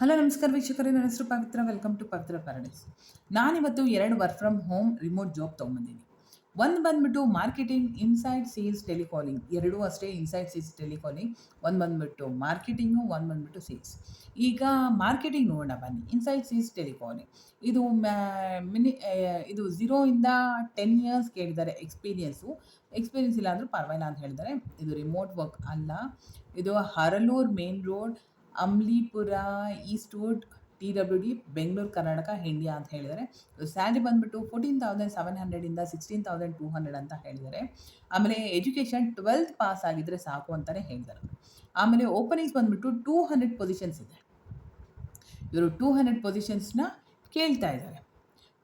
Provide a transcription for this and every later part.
Hello ನಮಸ್ಕಾರ ವೀಕ್ಷಕರೇ, ನನ್ನ ಹೆಸರು Pavitra. Welcome to Pavitra Paradise. ನಾನಿವತ್ತು 2 work from home remote job ತೊಗೊಂಬಂದೀನಿ. ಒಂದು ಬಂದ್ಬಿಟ್ಟು ಮಾರ್ಕೆಟಿಂಗ್, ಇನ್ಸೈಡ್ ಸೇಲ್ಸ್, ಟೆಲಿಕಾಲಿಂಗ್. ಎರಡೂ ಅಷ್ಟೇ, ಇನ್ಸೈಡ್ ಸೇಲ್ಸ್, ಟೆಲಿಕಾಲಿಂಗ್. ಒಂದು ಬಂದ್ಬಿಟ್ಟು ಮಾರ್ಕೆಟಿಂಗು, ಒಂದು ಬಂದ್ಬಿಟ್ಟು ಸೇಲ್ಸ್. ಈಗ ಮಾರ್ಕೆಟಿಂಗ್ ನೋಡೋಣ ಬನ್ನಿ. ಇನ್ಸೈಡ್ ಸೇಲ್ಸ್, ಟೆಲಿಕಾಲಿಂಗ್ ಇದು ಇದು 0 ಇಂದ 10 ಇಯರ್ಸ್ ಕೇಳಿದ್ದಾರೆ ಎಕ್ಸ್ಪೀರಿಯನ್ಸ್ ಇಲ್ಲ ಅಂದರೂ ಪರವಾಗಿಲ್ಲ ಅಂತ ಹೇಳಿದ್ದಾರೆ. ಇದು ರಿಮೋಟ್ ವರ್ಕ್ ಅಲ್ಲ. ಇದು Haralur main road, Amlipura, Eastwood, TWD, Bengaluru, Karnataka, India ಅಂತ ಹೇಳಿದ್ದಾರೆ. ಸ್ಯಾಲ್ರಿ ಬಂದ್ಬಿಟ್ಟು 14,700 ಇಂದ 16,200 ಅಂತ ಹೇಳಿದ್ದಾರೆ. ಆಮೇಲೆ ಎಜುಕೇಷನ್ 12th ಪಾಸ್ ಆಗಿದ್ರೆ ಸಾಕು ಅಂತಲೇ ಹೇಳಿದ್ದಾರೆ. ಆಮೇಲೆ ಓಪನಿಂಗ್ಸ್ ಬಂದ್ಬಿಟ್ಟು 200 ಪೊಸಿಷನ್ಸ್ ಇದೆ. ಇವರು 200 ಪೊಸಿಷನ್ಸ್ನ ಕೇಳ್ತಾ ಇದ್ದಾರೆ.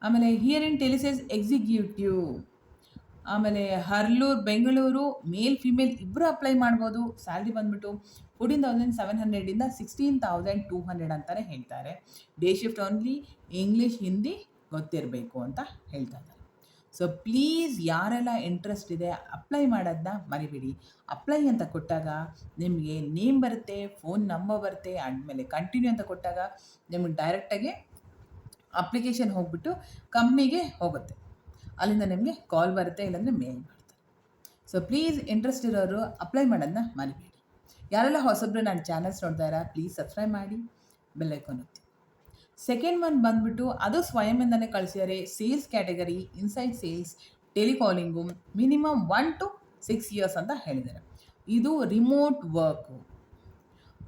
ಆಮೇಲೆ ಹಿಯರ್ ಇನ್ ಟೆಲಿಸೇಲ್ಸ್ ಎಕ್ಸಿಕ್ಯೂಟಿವ್. ಆಮೇಲೆ ಹರ್ಲೂರು, ಬೆಂಗಳೂರು, ಮೇಲ್ ಫಿಮೇಲ್ ಇಬ್ಬರು ಅಪ್ಲೈ ಮಾಡ್ಬೋದು. ಸ್ಯಾಲ್ರಿ ಬಂದ್ಬಿಟ್ಟು 14,700 ಇಂದ 16,200 ಅಂತಲೇ ಹೇಳ್ತಾರೆ. Day shift only, English, Hindi ಗೊತ್ತಿರಬೇಕು ಅಂತ ಹೇಳ್ತಾ ಇದ್ದಾರೆ. ಸೊ ಪ್ಲೀಸ್ ಯಾರೆಲ್ಲ ಇಂಟ್ರೆಸ್ಟ್ ಇದೆ ಅಪ್ಲೈ ಮಾಡೋದನ್ನ ಮರಿಬೇಡಿ. ಅಪ್ಲೈ ಅಂತ ಕೊಟ್ಟಾಗ ನಿಮಗೆ ನೇಮ್ ಬರುತ್ತೆ, ಫೋನ್ ನಂಬರ್ ಬರುತ್ತೆ, ಆದಮೇಲೆ ಕಂಟಿನ್ಯೂ ಅಂತ ಕೊಟ್ಟಾಗ ನಿಮಗೆ ಡೈರೆಕ್ಟಾಗಿ ಅಪ್ಲಿಕೇಶನ್ ಹೋಗ್ಬಿಟ್ಟು ಕಂಪ್ನಿಗೆ ಹೋಗುತ್ತೆ. ಅಲ್ಲಿಂದ ನಿಮಗೆ ಕಾಲ್ ಬರುತ್ತೆ, ಇಲ್ಲಾಂದರೆ ಮೇಲ್ ಮಾಡ್ತಾರೆ. ಸೊ ಪ್ಲೀಸ್ ಇಂಟ್ರೆಸ್ಟ್ ಇರೋರು ಅಪ್ಲೈ ಮಾಡೋದನ್ನ ಮರಿಬೇಡಿ. ಯಾರೆಲ್ಲ ಹೊಸಬ್ರು ನನ್ನ ಚಾನಲ್ಸ್ ನೋಡ್ತಾ ಇರ ಪ್ಲೀಸ್ ಸಬ್ಸ್ಕ್ರೈಬ್ ಮಾಡಿ, ಬೆಲ್ ಐಕಾನ್ ಒತ್ತಿ. ಸೆಕೆಂಡ್ ಒನ್ ಬಂದ್ಬಿಟ್ಟು ಅದು ಸ್ವಯಂಯಿಂದನೇ ಕಳಿಸಿದ್ದಾರೆ. Sales category, inside sales, telecalling, minimum 1 to 6 years ಅಂತ ಹೇಳಿದ್ದಾರೆ. ಇದು ರಿಮೋಟ್ ವರ್ಕು.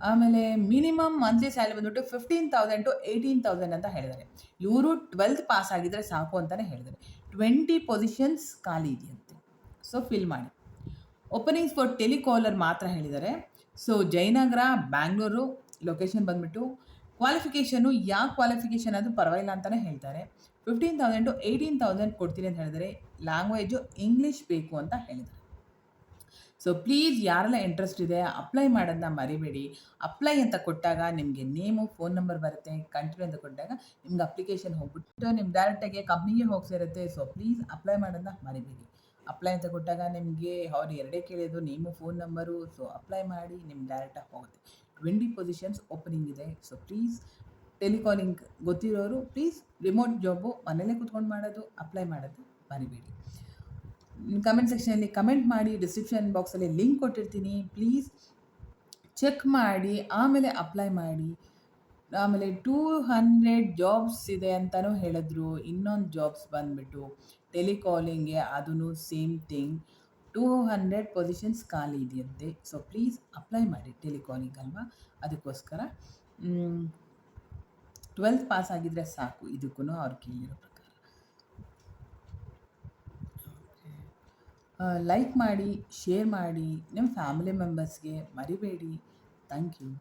ಆಮೇಲೆ ಮಿನಿಮಮ್ ಮಂತ್ಲಿ ಸ್ಯಾಲರಿ ಬಂದ್ಬಿಟ್ಟು 15,000 to 18,000 ಅಂತ ಹೇಳಿದ್ದಾರೆ. ಇವರು 12th ಪಾಸ್ ಆಗಿದ್ದರೆ ಸಾಕು ಅಂತಲೇ ಹೇಳಿದ್ದಾರೆ. 20 ಪೊಸಿಷನ್ಸ್ ಖಾಲಿ ಇದೆಯಂತೆ. ಸೊ ಫಿಲ್ ಮಾಡಿ. ಓಪನಿಂಗ್ಸ್ ಫಾರ್ ಟೆಲಿಕಾಲರ್ ಮಾತ್ರ ಹೇಳಿದ್ದಾರೆ. ಸೊ ಜಯನಗರ, ಬ್ಯಾಂಗ್ಳೂರು ಲೊಕೇಶನ್ ಬಂದ್ಬಿಟ್ಟು. ಕ್ವಾಲಿಫಿಕೇಷನು ಯಾವ ಕ್ವಾಲಿಫಿಕೇಷನ್ ಆದರೂ ಪರವಾಗಿಲ್ಲ ಅಂತಲೇ ಹೇಳ್ತಾರೆ. 15,000 to 18,000 ಕೊಡ್ತೀನಿ ಅಂತ ಹೇಳಿದರೆ. ಲ್ಯಾಂಗ್ವೇಜು ಇಂಗ್ಲೀಷ್ ಬೇಕು ಅಂತ ಹೇಳಿದ್ದಾರೆ. ಸೊ ಪ್ಲೀಸ್ ಯಾರೆಲ್ಲ ಇಂಟ್ರೆಸ್ಟ್ ಇದೆ ಅಪ್ಲೈ ಮಾಡೋದನ್ನ ಮರಿಬೇಡಿ. ಅಪ್ಲೈ ಅಂತ ಕೊಟ್ಟಾಗ ನಿಮಗೆ ನೇಮು, ಫೋನ್ ನಂಬರ್ ಬರುತ್ತೆ. ಕಂಟಿನ್ಯೂ ಅಂತ ಕೊಟ್ಟಾಗ ನಿಮ್ಗೆ ಅಪ್ಲಿಕೇಶನ್ ಹೋಗ್ಬಿಟ್ಟು ನಿಮ್ಗೆ ಡೈರೆಕ್ಟಾಗಿ ಕಂಪ್ನಿಗೆ ಹೋಗಿ ಸೇರುತ್ತೆ. ಸೊ ಪ್ಲೀಸ್ ಅಪ್ಲೈ ಮಾಡೋದನ್ನ ಮರಿಬೇಡಿ. ಅಪ್ಲೈ ಅಂತ ಕೊಟ್ಟಾಗ ನಿಮಗೆ ಅವ್ರು ಎರಡೇ ಕೇಳಿದ್ದು, name, phone number. So apply ಮಾಡಿ ನಿಮ್ಗೆ ಡೈರೆಕ್ಟಾಗಿ ಹೋಗುತ್ತೆ. 20 ಪೊಸಿಷನ್ಸ್ ಓಪನಿಂಗ್ ಇದೆ. ಸೊ ಪ್ಲೀಸ್ ಟೆಲಿಕಾಲಿಂಗ್ ಗೊತ್ತಿರೋರು ಪ್ಲೀಸ್, ರಿಮೋಟ್ ಜಾಬು ಮನೇಲೇ ಕೂತ್ಕೊಂಡು ಮಾಡೋದು, ಅಪ್ಲೈ ಮಾಡೋದು ಮರಿಬೇಡಿ. ಕಮೆಂಟ್ ಸೆಕ್ಷನಲ್ಲಿ ಕಮೆಂಟ್ ಮಾಡಿ, ಡಿಸ್ಕ್ರಿಪ್ಷನ್ ಬಾಕ್ಸಲ್ಲಿ ಲಿಂಕ್ ಕೊಟ್ಟಿರ್ತೀನಿ. ಪ್ಲೀಸ್ ಚೆಕ್ ಮಾಡಿ ಆಮೇಲೆ ಅಪ್ಲೈ ಮಾಡಿ. ಆಮೇಲೆ 200 ಜಾಬ್ಸ್ ಇದೆ ಅಂತಲೂ ಹೇಳಿದ್ರು. ಇನ್ನೊಂದು ಜಾಬ್ಸ್ ಬಂದುಬಿಟ್ಟು ಟೆಲಿಕಾಲಿಂಗ್ಗೆ, ಅದೂ ಸೇಮ್ ಥಿಂಗ್. 200 ಪೊಸಿಷನ್ಸ್ ಖಾಲಿ ಇದೆಯಂತೆ. ಸೊ ಪ್ಲೀಸ್ ಅಪ್ಲೈ ಮಾಡಿ. ಟೆಲಿಕಾಲಿಂಗ್ ಅಲ್ವಾ, ಅದಕ್ಕೋಸ್ಕರ 12th ಪಾಸ್ ಆಗಿದ್ದರೆ ಸಾಕು ಇದಕ್ಕೂ ಅವ್ರು ಕೇಳಿರೋ ಪ್ರಕಾರ. ಲೈಕ್ ಮಾಡಿ, ಶೇರ್ ಮಾಡಿ, ನಿಮ್ಮ ಫ್ಯಾಮಿಲಿ ಮೆಂಬರ್ಸ್ಗೆ ಮರಿಬೇಡಿ. Thank you.